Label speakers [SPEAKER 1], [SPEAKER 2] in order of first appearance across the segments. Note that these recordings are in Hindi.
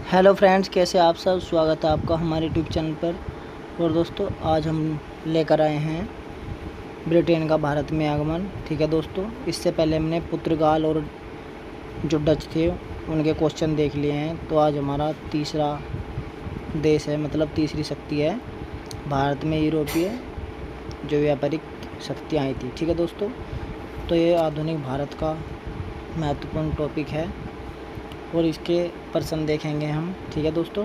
[SPEAKER 1] हेलो फ्रेंड्स, कैसे आप सब। स्वागत है आपका हमारे यूट्यूब चैनल पर। और दोस्तों, आज हम लेकर आए हैं ब्रिटेन का भारत में आगमन। ठीक है दोस्तों, इससे पहले हमने पुर्तगाल और जो डच थे उनके क्वेश्चन देख लिए हैं। तो आज हमारा तीसरा देश है, मतलब तीसरी शक्ति है भारत में, यूरोपीय जो व्यापारिक शक्तियाँ आई थी। ठीक है दोस्तों, तो ये आधुनिक भारत का महत्वपूर्ण टॉपिक है और इसके पर्सन देखेंगे हम। ठीक है दोस्तों,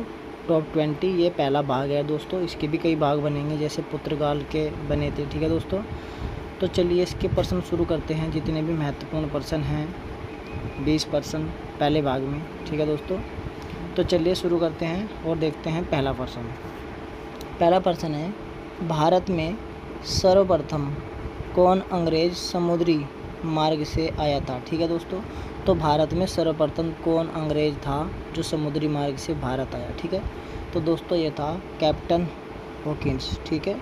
[SPEAKER 1] टॉप 20 ये पहला भाग है दोस्तों। इसके भी कई भाग बनेंगे, जैसे पुर्तगाल के बने थे। ठीक है दोस्तों, तो चलिए इसके पर्सन शुरू करते हैं। जितने भी महत्वपूर्ण पर्सन हैं 20 पर्सन पहले भाग में। ठीक है दोस्तों, तो चलिए शुरू करते हैं और देखते हैं पहला पर्सन है, भारत में सर्वप्रथम कौन अंग्रेज समुद्री मार्ग से आया था। ठीक है दोस्तों, तो भारत में सर्वप्रथम कौन अंग्रेज था जो समुद्री मार्ग से भारत आया। ठीक है, तो दोस्तों ये था कैप्टन हॉकिंस। ठीक है,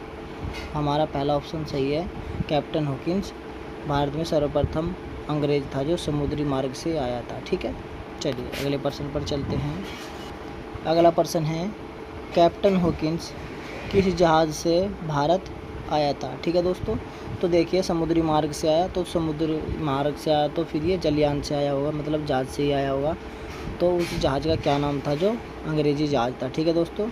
[SPEAKER 1] हमारा पहला ऑप्शन सही है, कैप्टन हॉकिंस भारत में सर्वप्रथम अंग्रेज था जो समुद्री मार्ग से आया था। ठीक है, चलिए अगले पर्सन पर चलते हैं। अगला पर्सन है, कैप्टन हॉकिंस किस जहाज़ से भारत आया था। ठीक है दोस्तों, तो देखिए समुद्री मार्ग से आया, तो समुद्री मार्ग से आया तो फिर ये जलयान से आया होगा, मतलब जहाज़ से ही आया होगा। तो उस जहाज़ का क्या नाम था जो अंग्रेज़ी जहाज़ था। ठीक है दोस्तों,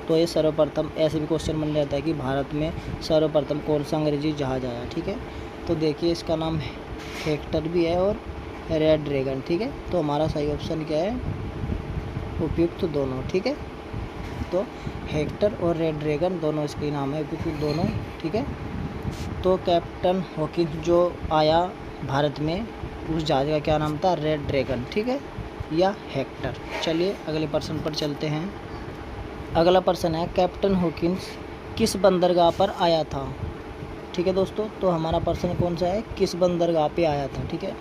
[SPEAKER 1] तो ये सर्वप्रथम, ऐसे भी क्वेश्चन बन जाता है कि भारत में सर्वप्रथम कौन सा अंग्रेज़ी जहाज़ आया। ठीक है, तो देखिए इसका नाम हेक्टर भी है और रेड ड्रैगन। ठीक है, तो हमारा सही ऑप्शन क्या है, उपयुक्त दोनों। ठीक है, तो हेक्टर और रेड ड्रैगन दोनों इसके नाम है, उपयुक्त दोनों। ठीक है, तो कैप्टन हॉकिंस जो आया भारत में, उस जहाज़ का क्या नाम था, रेड ड्रैगन। ठीक है, या हेक्टर। चलिए अगले पर्सन पर चलते हैं। अगला पर्सन है, कैप्टन हॉकिंस किस बंदरगाह पर आया था। ठीक है दोस्तों, तो हमारा पर्सन कौन सा है, किस बंदरगाह पे आया था। ठीक है,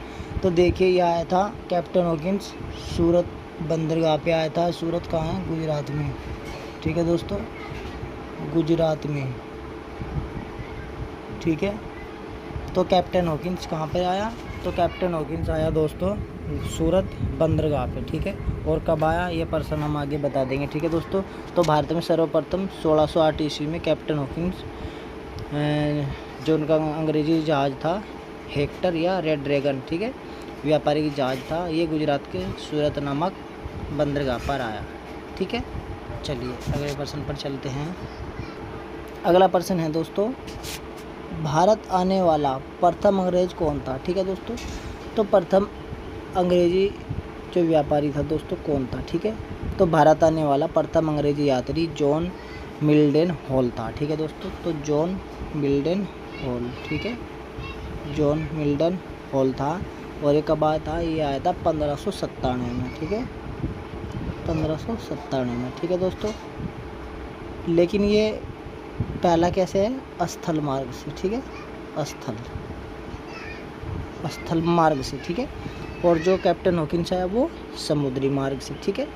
[SPEAKER 1] तो देखिए ये आया था कैप्टन हॉकिंस सूरत बंदरगाह पे आया था। सूरत कहाँ है, गुजरात में। ठीक है दोस्तों, गुजरात में। ठीक है, तो कैप्टन हॉकिंस कहाँ पर आया, तो कैप्टन हॉकिंस आया दोस्तों सूरत बंदरगाह पे। ठीक है, और कब आया ये पर्सन हम आगे बता देंगे। ठीक है दोस्तों, तो भारत में सर्वप्रथम 1608 ईस्वी में कैप्टन हॉकिंस, जो उनका अंग्रेजी जहाज़ था हेक्टर या रेड ड्रैगन, ठीक है, व्यापारिक जहाज़ था, ये गुजरात के सूरत नामक बंदरगाह पर आया। ठीक है, चलिए अगले पर्सन पर चलते हैं। अगला पर्सन है दोस्तों, भारत आने वाला प्रथम अंग्रेज कौन था। ठीक है दोस्तों, तो प्रथम अंग्रेजी जो व्यापारी था दोस्तों कौन था। ठीक है, तो भारत आने वाला प्रथम अंग्रेजी यात्री जॉन मिल्डन हॉल था। ठीक है दोस्तों, तो जॉन मिल्डन हॉल। ठीक है, जॉन मिल्डन हॉल था। और ये कब आया था, ये आया था 1597 में। ठीक है, 1597 में। ठीक है दोस्तों, लेकिन ये पहला कैसे है, स्थल मार्ग से। ठीक है, स्थल मार्ग से। ठीक है, और जो कैप्टन हॉकिंस है वो समुद्री मार्ग से। ठीक है,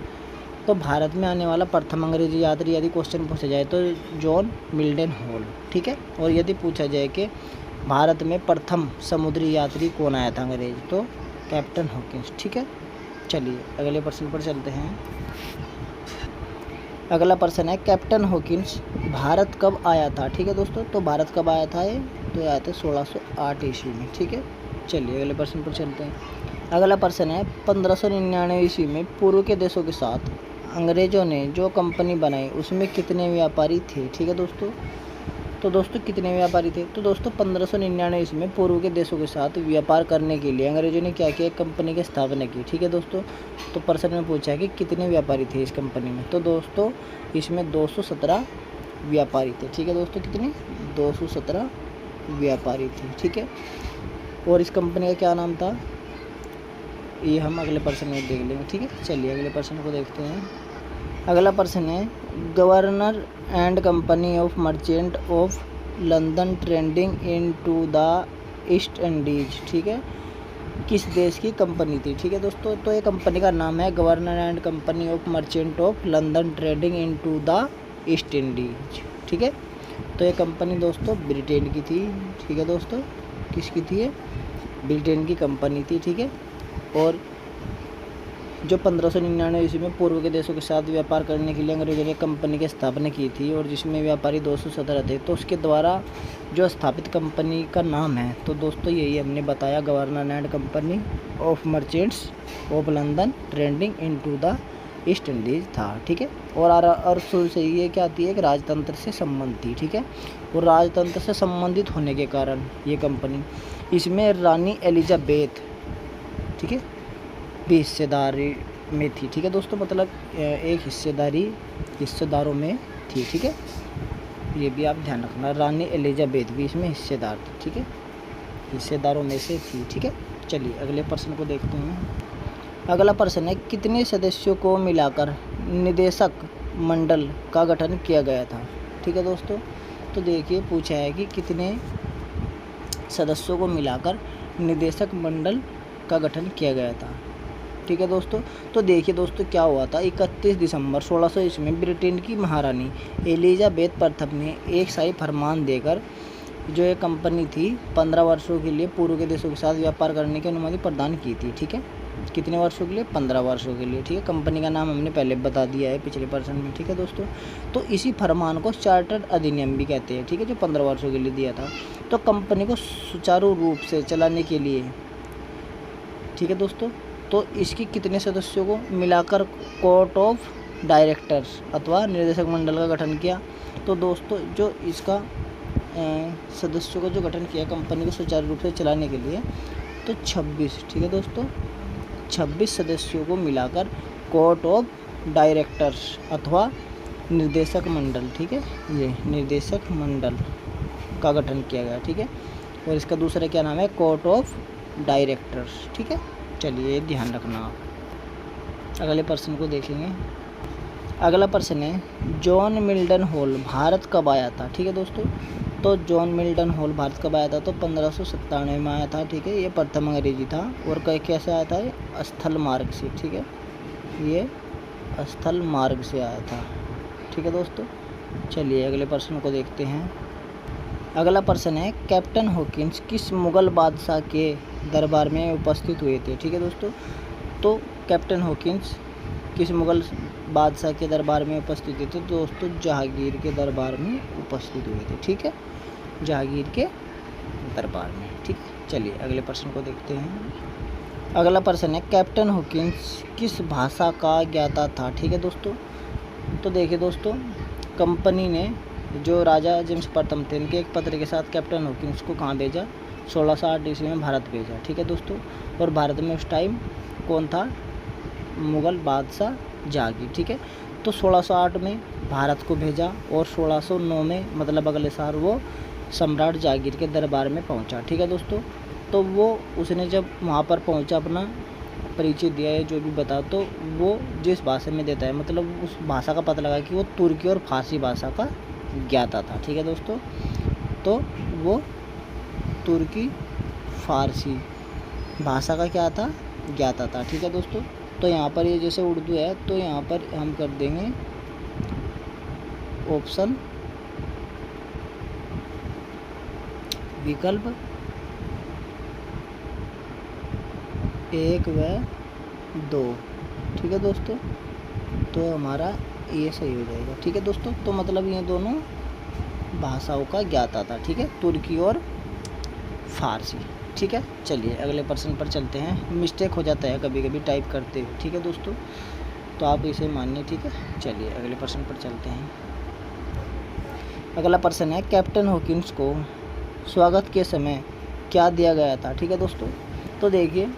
[SPEAKER 1] तो भारत में आने वाला प्रथम अंग्रेजी यात्री यदि क्वेश्चन पूछा जाए तो जॉन मिल्डन हॉल। ठीक है, और यदि पूछा जाए कि भारत में प्रथम समुद्री यात्री कौन आया था अंग्रेज, तो कैप्टन हॉकिंस। ठीक है, चलिए अगले पर्सन पर चलते हैं। अगला पर्सन है, कैप्टन हॉकिंस भारत कब आया था। ठीक है दोस्तों, तो भारत कब आया था ये, तो आया था 1608 ईस्वी में। ठीक है, चलिए अगले पर्सन पर चलते हैं। अगला पर्सन है, 1599 ईस्वी में पूर्व के देशों के साथ अंग्रेज़ों ने जो कंपनी बनाई उसमें कितने व्यापारी थे। ठीक है दोस्तों, तो दोस्तों कितने व्यापारी थे, तो दोस्तों 1599 ईस्वी में पूर्व के देशों के साथ व्यापार करने के लिए अंग्रेज़ों ने क्या किया, एक कंपनी की स्थापना की। ठीक है दोस्तों, तो पर्सन में पूछा कि कितने व्यापारी थे इस कंपनी में, तो दोस्तों इसमें 217 व्यापारी थे। ठीक है दोस्तों, कितने, 217 व्यापारी थे। ठीक है, और इस कंपनी का क्या नाम था, ये हम अगले पर्सन में देख लेंगे। ठीक है, चलिए अगले पर्सन को देखते हैं। अगला पर्सन है, governor and company of merchant of London trading into the East Indies. ठीक है, किस देश की कंपनी थी। ठीक है दोस्तों, तो ये कंपनी का नाम है governor and company of merchant of London trading into the East Indies. ठीक है, तो ये कंपनी दोस्तों ब्रिटेन की थी। ठीक है दोस्तों, किसकी थी ये, ब्रिटेन की कंपनी थी। ठीक है, और जो 1599 ईस्वी में पूर्व के देशों के साथ व्यापार करने के लिए अंग्रेजों ने कंपनी की स्थापना की थी और जिसमें व्यापारी 217 थे। तो उसके द्वारा जो स्थापित कंपनी का नाम है तो दोस्तों यही हमने बताया, governor and company of merchants of London trading into the East Indies था। ठीक है, और शुरू से ये क्या आती है कि राजतंत्र से संबंध थी। ठीक है, और राजतंत्र से संबंधित होने के कारण ये कंपनी, इसमें रानी एलिजाबेथ, ठीक है, भी हिस्सेदारी में थी। ठीक है दोस्तों, मतलब एक हिस्सेदारों में थी। ठीक है, ये भी आप ध्यान रखना, रानी एलिजाबेथ भी इसमें हिस्सेदार थी। ठीक है, हिस्सेदारों में से थी। ठीक है, चलिए अगले प्रश्न को देखते हैं। अगला प्रश्न है, कितने सदस्यों को मिलाकर निदेशक मंडल का गठन किया गया था। ठीक है दोस्तों, तो देखिए पूछा है कि कितने सदस्यों को मिलाकर निदेशक मंडल का गठन किया गया था। ठीक है दोस्तों, तो देखिए दोस्तों क्या हुआ था, 31 दिसंबर 1600 ईस्वी में ब्रिटेन की महारानी एलिजाबेथ प्रथम ने एक शाही फरमान देकर जो ये कंपनी थी 15 वर्षों के लिए पूर्व के देशों के साथ व्यापार करने की अनुमति प्रदान की थी। ठीक है, कितने वर्षों के लिए, 15 वर्षों के लिए। ठीक है, कंपनी का नाम हमने पहले बता दिया है पिछले प्रश्न में। ठीक है दोस्तों, तो इसी फरमान को चार्टर्ड अधिनियम भी कहते हैं। ठीक है, जो 15 वर्षों के लिए दिया था। तो कंपनी को सुचारू रूप से चलाने के लिए, ठीक है दोस्तों, तो इसकी कितने सदस्यों को मिलाकर कोर्ट ऑफ डायरेक्टर्स अथवा निर्देशक मंडल का गठन किया। तो दोस्तों जो इसका सदस्यों का जो गठन किया कंपनी को सुचारू रूप से चलाने के लिए, तो 26, ठीक है दोस्तों, 26 सदस्यों को मिलाकर कोर्ट ऑफ डायरेक्टर्स अथवा निर्देशक मंडल, ठीक है, ये निर्देशक मंडल का गठन किया गया। ठीक है, और इसका दूसरा क्या नाम है, कोर्ट ऑफ डायरेक्टर्स। ठीक है, चलिए ध्यान रखना आप। अगले प्रश्न को देखेंगे। अगला प्रश्न है, जॉन मिल्टन हॉल भारत कब आया था। ठीक है दोस्तों, तो जॉन मिल्टन हॉल भारत कब आया था, तो 1597 में आया था। ठीक है, ये प्रथम अंग्रेजी था और कैसे आया था, स्थल मार्ग से। ठीक है, ये स्थल मार्ग से आया था। ठीक है दोस्तों, चलिए अगले प्रश्न को देखते हैं। अगला प्रश्न है, कैप्टन हॉकिंस किस मुग़ल बादशाह के दरबार में उपस्थित हुए थे। ठीक है दोस्तों, तो कैप्टन हॉकिंस किस मुग़ल बादशाह के दरबार में उपस्थित हुए थे, तो दोस्तों जहांगीर के दरबार में उपस्थित हुए थे। ठीक है, जहांगीर के दरबार में। ठीक, चलिए अगले प्रश्न को देखते हैं। अगला प्रश्न है, कैप्टन हॉकिंस किस भाषा का ज्ञाता था। ठीक है दोस्तों, तो देखिए दोस्तों, कंपनी ने जो राजा जेम्स प्रथम थे इनके एक पत्र के साथ कैप्टन हॉकिंस को कहाँ भेजा, 1608 ईस्वी में भारत भेजा। ठीक है दोस्तों, और भारत में उस टाइम कौन था, मुग़ल बादशाह जहांगीर। ठीक है, तो 1608 में भारत को भेजा और 1609 में मतलब अगले साल वो सम्राट जहांगीर के दरबार में पहुंचा। ठीक है दोस्तों, तो वो उसने जब वहाँ पर पहुंचा अपना परिचय दिया है जो भी बता, तो वो जिस भाषा में देता है मतलब उस भाषा का पता लगा कि वो तुर्की और फारसी भाषा का ज्ञाता था। ठीक है दोस्तों, तो वो तुर्की फारसी भाषा का क्या था, ज्ञाता था। ठीक है दोस्तों, तो यहाँ पर ये जैसे उर्दू है तो यहाँ पर हम कर देंगे ऑप्शन विकल्प 1 व 2। ठीक है दोस्तों, तो हमारा ये सही हो जाएगा। ठीक है दोस्तों, तो मतलब ये दोनों भाषाओं का ज्ञाता था। ठीक है, तुर्की और फारसी। ठीक है, चलिए अगले प्रश्न पर चलते हैं। मिस्टेक हो जाता है कभी कभी टाइप करते हुए। ठीक है दोस्तों, तो आप इसे मानिए। ठीक है, चलिए अगले प्रश्न पर चलते हैं। अगला प्रश्न है, कैप्टन हॉकिंस को स्वागत के समय क्या दिया गया था। ठीक है दोस्तों, तो देखिए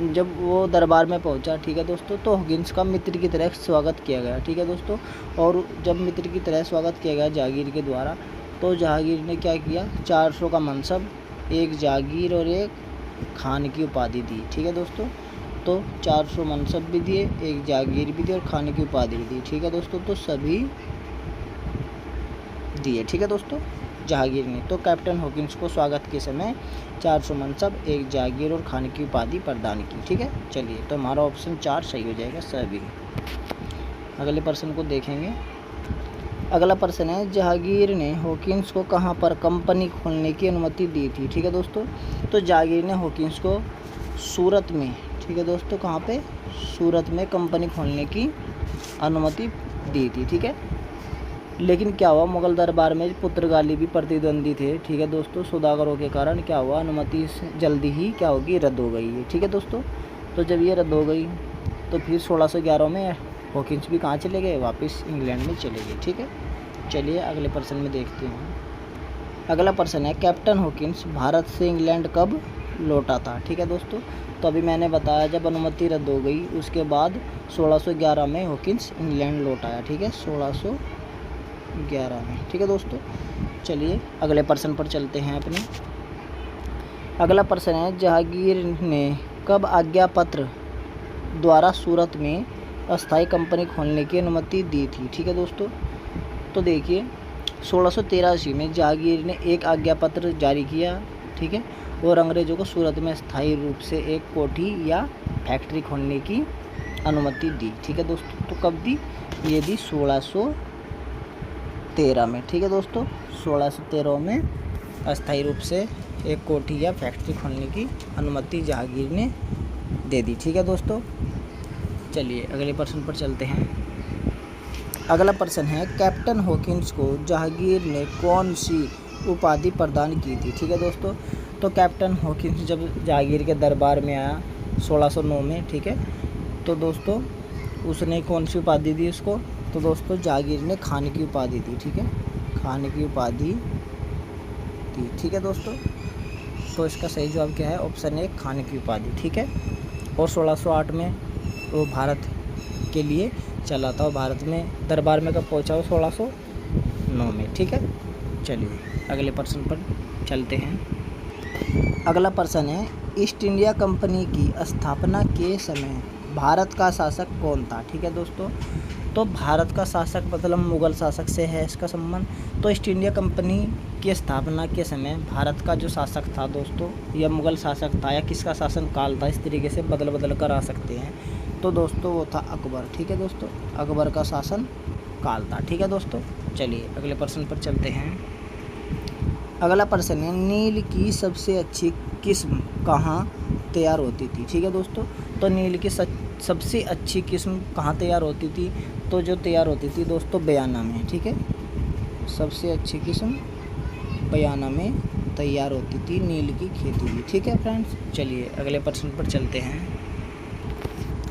[SPEAKER 1] जब वो दरबार में पहुंचा, ठीक है दोस्तों, तो हॉकिंस का मित्र की तरह स्वागत किया गया। ठीक है दोस्तों, और जब मित्र की तरह स्वागत किया गया जहांगीर के द्वारा, तो जहांगीर ने क्या किया, 400 का मनसब, एक जागीर और एक खान की उपाधि दी। ठीक है दोस्तों, तो 400 मनसब भी दिए, एक जागीर भी दी और खान की उपाधि भी दी। ठीक है दोस्तों, तो सभी दिए। ठीक है दोस्तों, जहांगीर ने तो कैप्टन हॉकिंस को स्वागत के समय 400 मनसब, एक जागीर और खान की उपाधि प्रदान की। ठीक है, चलिए तो हमारा ऑप्शन 4 सही हो जाएगा सभी। अगले प्रश्न को देखेंगे। अगला प्रश्न है, जहांगीर ने हॉकिंस को कहाँ पर कंपनी खोलने की अनुमति दी थी। ठीक है दोस्तों, तो जहांगीर ने हॉकिंस को सूरत में, ठीक है दोस्तों, कहाँ पे, सूरत में कंपनी खोलने की अनुमति दी थी। ठीक है, लेकिन क्या हुआ, मुगल दरबार में पुर्तगाली भी प्रतिद्वंदी थे। ठीक है दोस्तों, सौदागरों के कारण क्या हुआ, अनुमति जल्दी ही क्या होगी, रद्द हो गई है। ठीक है दोस्तों, तो जब ये रद्द हो गई तो फिर 1611 में हॉकिंस भी कहाँ चले गए, वापस इंग्लैंड में चले गए। ठीक है, चलिए अगले प्रश्न में देखते हैं। अगला प्रश्न है, कैप्टन हॉकिंस भारत से इंग्लैंड कब लौटा था। ठीक है दोस्तों, तो अभी मैंने बताया जब अनुमति रद्द हो गई उसके बाद 1611 में हॉकिंस इंग्लैंड लौट आया। ठीक है, 1611 में। ठीक है दोस्तों, चलिए अगले प्रश्न पर चलते हैं अपने। अगला प्रश्न है, जहांगीर ने कब आज्ञा पत्र द्वारा सूरत में अस्थायी कंपनी खोलने की अनुमति दी थी। ठीक है दोस्तों, तो देखिए 1683 में जहांगीर ने एक आज्ञा पत्र जारी किया। ठीक है, और अंग्रेज़ों को सूरत में स्थायी रूप से एक कोठी या फैक्ट्री खोलने की अनुमति दी। ठीक है दोस्तों, तो कब दी, ये दी 1613 में। ठीक है दोस्तों, 1613 में अस्थायी रूप से एक कोठी या फैक्ट्री खोलने की अनुमति जहांगीर ने दे दी। ठीक है दोस्तों, चलिए अगले प्रश्न पर चलते हैं। अगला प्रश्न है, कैप्टन हॉकिंस को जहांगीर ने कौन सी उपाधि प्रदान की थी। ठीक है दोस्तों, तो कैप्टन हॉकिंस जब जहांगीर के दरबार में आया 1609 में, ठीक है, तो दोस्तों उसने कौन सी उपाधि दी उसको, तो दोस्तों जहांगीर ने खान की उपाधि दी। ठीक है, खान की उपाधि दी। ठीक है दोस्तों, तो इसका सही जवाब क्या है, ऑप्शन ए, खान की उपाधि। ठीक है, और 1608 में वो भारत के लिए चला था, और भारत में दरबार में कब पहुंचा वो 1609 में। ठीक है, चलिए अगले प्रश्न पर चलते हैं। अगला प्रश्न है, ईस्ट इंडिया कंपनी की स्थापना के समय भारत का शासक कौन था। ठीक है दोस्तों, तो भारत का शासक मतलब मुग़ल शासक से है इसका संबंध। तो ईस्ट इंडिया कंपनी की स्थापना के समय भारत का जो शासक था दोस्तों, या मुग़ल शासक था या किसका शासन काल था, इस तरीके से बदल कर आ सकते हैं। तो दोस्तों वो था अकबर। ठीक है दोस्तों, अकबर का शासन काल था। ठीक है दोस्तों, चलिए अगले प्रश्न पर चलते हैं। अगला प्रश्न है, नील की सबसे अच्छी किस्म कहाँ तैयार होती थी। ठीक है दोस्तों, तो नील की सबसे अच्छी किस्म कहाँ तैयार होती थी, तो जो तैयार होती थी दोस्तों बयाना में। ठीक है, सबसे अच्छी किस्म बयाना में तैयार होती थी नील की खेती भी। ठीक है फ्रेंड्स, चलिए अगले प्रश्न पर चलते हैं।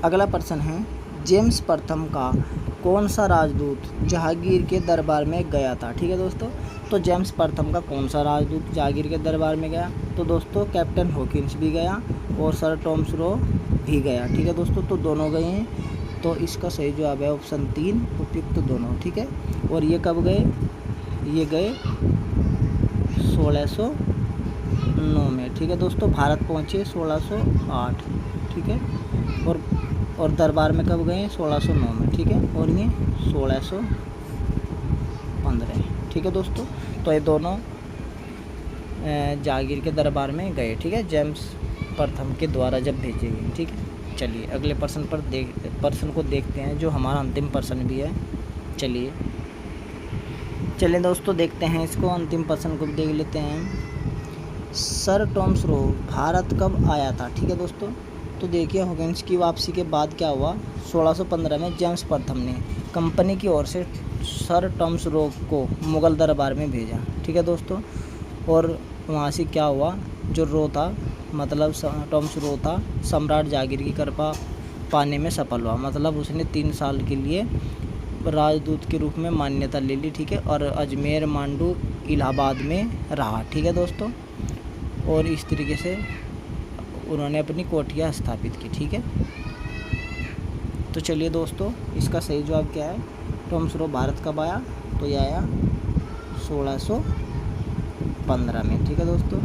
[SPEAKER 1] अगला प्रश्न है, जेम्स प्रथम का कौन सा राजदूत जहांगीर के दरबार में गया था। ठीक है दोस्तों, तो जेम्स प्रथम का कौन सा राजदूत जहांगीर के दरबार में गया, तो दोस्तों कैप्टन हॉकिंस भी गया और सर टॉमस रो भी गया। ठीक है दोस्तों, तो दोनों गए हैं, तो इसका सही जवाब है ऑप्शन 3, उपयुक्त दोनों। ठीक है, और ये कब गए, ये गए 1609 में। ठीक है दोस्तों, भारत पहुँचे 1608। ठीक है, और दरबार में कब गए, 1609 में। ठीक है, और ये 1615। ठीक है दोस्तों, तो ये दोनों जहांगीर के दरबार में गए। ठीक है, जेम्स प्रथम के द्वारा जब भेजे गए। ठीक है, चलिए अगले प्रश्न को देखते हैं, जो हमारा अंतिम प्रश्न भी है। चलिए दोस्तों देखते हैं इसको, अंतिम प्रश्न को देख लेते हैं। सर टॉमस रो भारत कब आया था। ठीक है दोस्तों, तो देखिए हॉकिंस की वापसी के बाद क्या हुआ, 1615 में जेम्स प्रथम ने कंपनी की ओर से सर टॉमस रो को मुग़ल दरबार में भेजा। ठीक है दोस्तों, और वहाँ से क्या हुआ, जो रो था मतलब टॉमस रो था, सम्राट जहांगीर की कृपा पाने में सफल हुआ। मतलब उसने 3 साल के लिए राजदूत के रूप में मान्यता ले ली। ठीक है, और अजमेर, मांडू, इलाहाबाद में रहा। ठीक है दोस्तों, और इस तरीके से उन्होंने अपनी कोठियाँ स्थापित की। ठीक है, तो चलिए दोस्तों इसका सही जवाब क्या है, टॉमस रो भारत कब आया, तो ये आया 1615 में। ठीक है दोस्तों,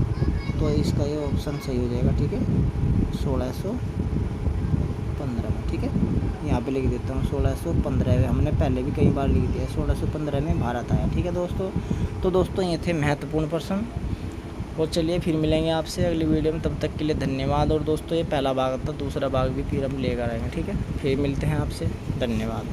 [SPEAKER 1] तो इसका ये ऑप्शन सही हो जाएगा। ठीक है, 1615 में। ठीक है, यहाँ पे लिख देता हूँ 1615 में, हमने पहले भी कई बार लिख दिया, 1615 में भारत आया। ठीक है दोस्तों, तो दोस्तों ये थे महत्वपूर्ण प्रश्न, और चलिए फिर मिलेंगे आपसे अगली वीडियो में, तब तक के लिए धन्यवाद। और दोस्तों ये पहला भाग था, दूसरा भाग भी फिर हम लेकर आएंगे। ठीक है, फिर मिलते हैं आपसे, धन्यवाद।